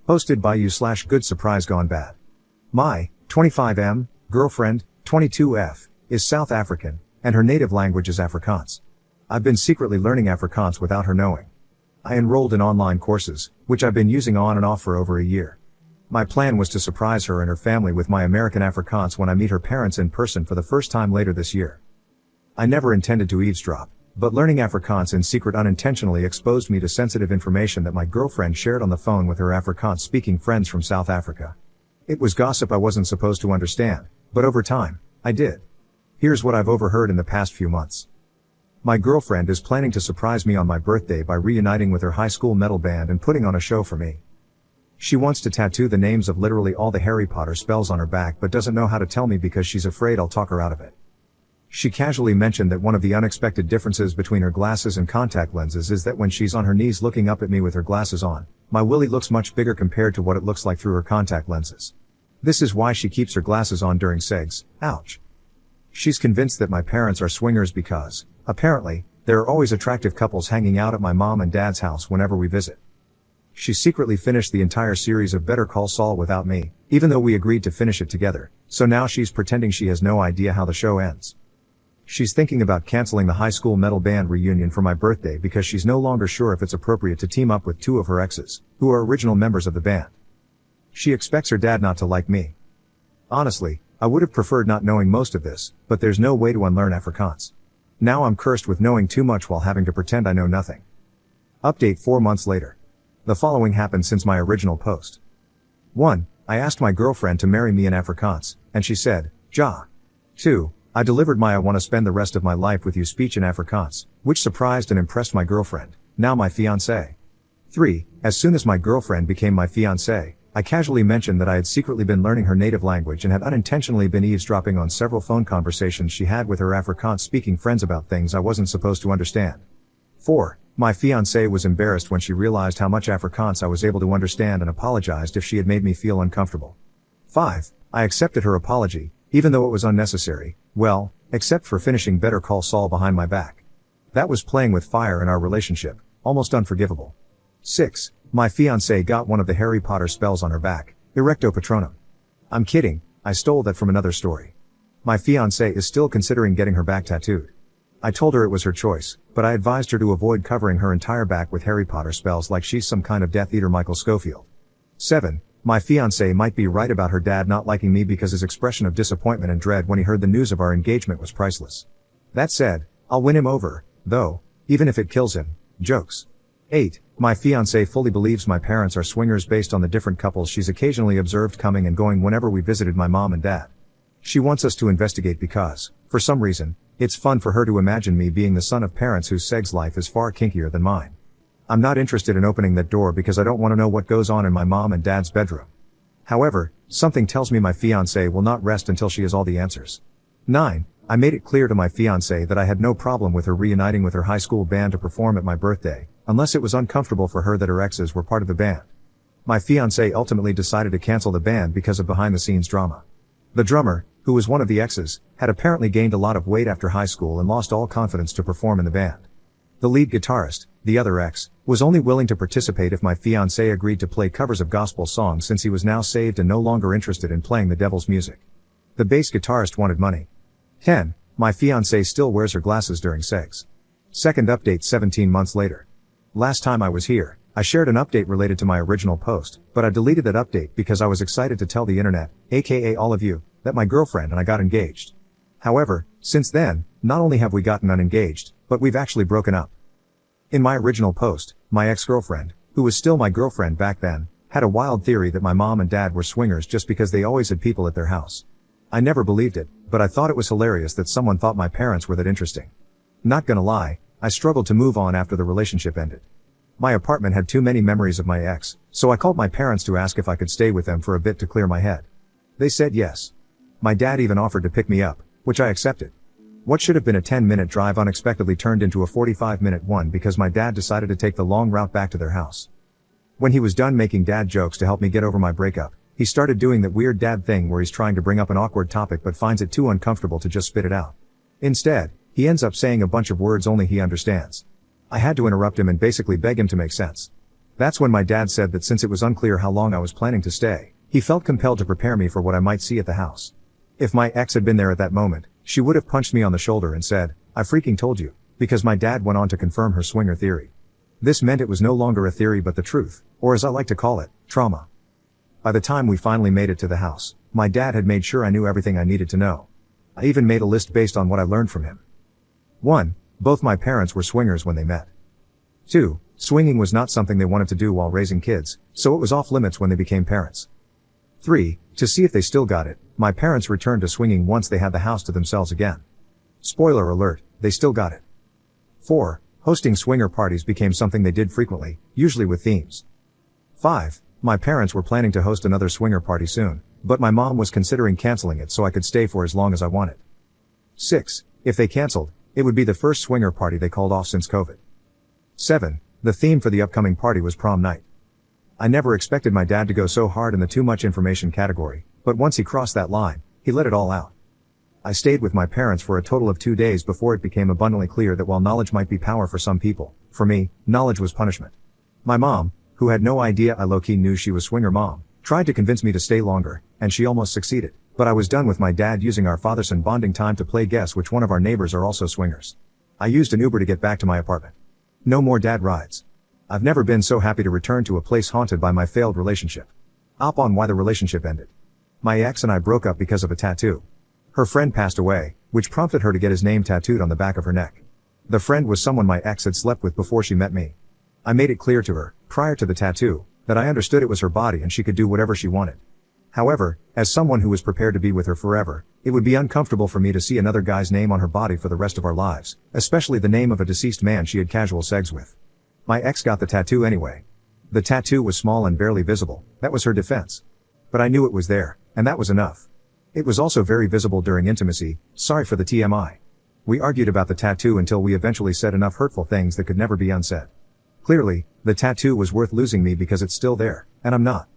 Hosted by you/good surprise gone bad. My 25M girlfriend, 22F, is South African, and her native language is Afrikaans. I've been secretly learning Afrikaans without her knowing. I enrolled in online courses, which I've been using on and off for over a year. My plan was to surprise her and her family with my American Afrikaans when I meet her parents in person for the first time later this year. I never intended to eavesdrop, but learning Afrikaans in secret unintentionally exposed me to sensitive information that my girlfriend shared on the phone with her Afrikaans-speaking friends from South Africa. It was gossip I wasn't supposed to understand, but over time, I did. Here's what I've overheard in the past few months. My girlfriend is planning to surprise me on my birthday by reuniting with her high school metal band and putting on a show for me. She wants to tattoo the names of literally all the Harry Potter spells on her back but doesn't know how to tell me because she's afraid I'll talk her out of it. She casually mentioned that one of the unexpected differences between her glasses and contact lenses is that when she's on her knees looking up at me with her glasses on, my willy looks much bigger compared to what it looks like through her contact lenses. This is why she keeps her glasses on during segs. Ouch. She's convinced that my parents are swingers because, apparently, there are always attractive couples hanging out at my mom and dad's house whenever we visit. She secretly finished the entire series of Better Call Saul without me, even though we agreed to finish it together, so now she's pretending she has no idea how the show ends. She's thinking about canceling the high school metal band reunion for my birthday because she's no longer sure if it's appropriate to team up with two of her exes, who are original members of the band. She expects her dad not to like me. Honestly, I would have preferred not knowing most of this, but there's no way to unlearn Afrikaans. Now I'm cursed with knowing too much while having to pretend I know nothing. Update 4 months later. The following happened since my original post. 1. I asked my girlfriend to marry me in Afrikaans, and she said, ja. 2. I delivered my I want to spend the rest of my life with you speech in Afrikaans, which surprised and impressed my girlfriend, now my fiancé. 3. As soon as my girlfriend became my fiancé, I casually mentioned that I had secretly been learning her native language and had unintentionally been eavesdropping on several phone conversations she had with her Afrikaans-speaking friends about things I wasn't supposed to understand. 4. My fiancé was embarrassed when she realized how much Afrikaans I was able to understand and apologized if she had made me feel uncomfortable. 5. I accepted her apology, even though it was unnecessary, well, except for finishing Better Call Saul behind my back. That was playing with fire in our relationship, almost unforgivable. 6. My fiancé got one of the Harry Potter spells on her back, Erecto Patronum. I'm kidding, I stole that from another story. My fiancé is still considering getting her back tattooed. I told her it was her choice, but I advised her to avoid covering her entire back with Harry Potter spells like she's some kind of Death Eater Michael Scofield. 7. My fiancé might be right about her dad not liking me because his expression of disappointment and dread when he heard the news of our engagement was priceless. That said, I'll win him over, though, even if it kills him. Jokes. 8. My fiancé fully believes my parents are swingers based on the different couples she's occasionally observed coming and going whenever we visited my mom and dad. She wants us to investigate because, for some reason, it's fun for her to imagine me being the son of parents whose sex life is far kinkier than mine. I'm not interested in opening that door because I don't want to know what goes on in my mom and dad's bedroom. However, something tells me my fiancé will not rest until she has all the answers. 9. I made it clear to my fiancé that I had no problem with her reuniting with her high school band to perform at my birthday, unless it was uncomfortable for her that her exes were part of the band. My fiancé ultimately decided to cancel the band because of behind-the-scenes drama. The drummer, who was one of the exes, had apparently gained a lot of weight after high school and lost all confidence to perform in the band. The lead guitarist, the other ex, was only willing to participate if my fiancé agreed to play covers of gospel songs since he was now saved and no longer interested in playing the devil's music. The bass guitarist wanted money. 10. My fiancé still wears her glasses during sex. Second update 17 months later. Last time I was here, I shared an update related to my original post, but I deleted that update because I was excited to tell the internet, aka all of you, that my girlfriend and I got engaged. However, since then, not only have we gotten unengaged, but we've actually broken up. In my original post, my ex-girlfriend, who was still my girlfriend back then, had a wild theory that my mom and dad were swingers just because they always had people at their house. I never believed it, but I thought it was hilarious that someone thought my parents were that interesting. Not gonna lie, I struggled to move on after the relationship ended. My apartment had too many memories of my ex, so I called my parents to ask if I could stay with them for a bit to clear my head. They said yes. My dad even offered to pick me up, which I accepted. What should have been a 10-minute drive unexpectedly turned into a 45-minute one because my dad decided to take the long route back to their house. When he was done making dad jokes to help me get over my breakup, he started doing that weird dad thing where he's trying to bring up an awkward topic but finds it too uncomfortable to just spit it out. Instead, he ends up saying a bunch of words only he understands. I had to interrupt him and basically beg him to make sense. That's when my dad said that since it was unclear how long I was planning to stay, he felt compelled to prepare me for what I might see at the house. If my ex had been there at that moment, she would have punched me on the shoulder and said, "I freaking told you," because my dad went on to confirm her swinger theory. This meant it was no longer a theory but the truth, or as I like to call it, trauma. By the time we finally made it to the house, my dad had made sure I knew everything I needed to know. I even made a list based on what I learned from him. 1. Both my parents were swingers when they met. 2. Swinging was not something they wanted to do while raising kids, so it was off limits when they became parents. 3. To see if they still got it, my parents returned to swinging once they had the house to themselves again. Spoiler alert, they still got it. 4. Hosting swinger parties became something they did frequently, usually with themes. 5. My parents were planning to host another swinger party soon, but my mom was considering canceling it so I could stay for as long as I wanted. 6. If they canceled, it would be the first swinger party they called off since COVID. 7. The theme for the upcoming party was prom night. I never expected my dad to go so hard in the too much information category, but once he crossed that line, he let it all out. I stayed with my parents for a total of 2 days before it became abundantly clear that while knowledge might be power for some people, for me, knowledge was punishment. My mom, who had no idea I low-key knew she was swinger mom, tried to convince me to stay longer, and she almost succeeded, but I was done with my dad using our father-son bonding time to play guess which one of our neighbors are also swingers. I used an Uber to get back to my apartment. No more dad rides. I've never been so happy to return to a place haunted by my failed relationship. Up on why the relationship ended. My ex and I broke up because of a tattoo. Her friend passed away, which prompted her to get his name tattooed on the back of her neck. The friend was someone my ex had slept with before she met me. I made it clear to her, prior to the tattoo, that I understood it was her body and she could do whatever she wanted. However, as someone who was prepared to be with her forever, it would be uncomfortable for me to see another guy's name on her body for the rest of our lives, especially the name of a deceased man she had casual sex with. My ex got the tattoo anyway. The tattoo was small and barely visible, that was her defense. But I knew it was there, and that was enough. It was also very visible during intimacy, sorry for the TMI. We argued about the tattoo until we eventually said enough hurtful things that could never be unsaid. Clearly, the tattoo was worth losing me because it's still there, and I'm not.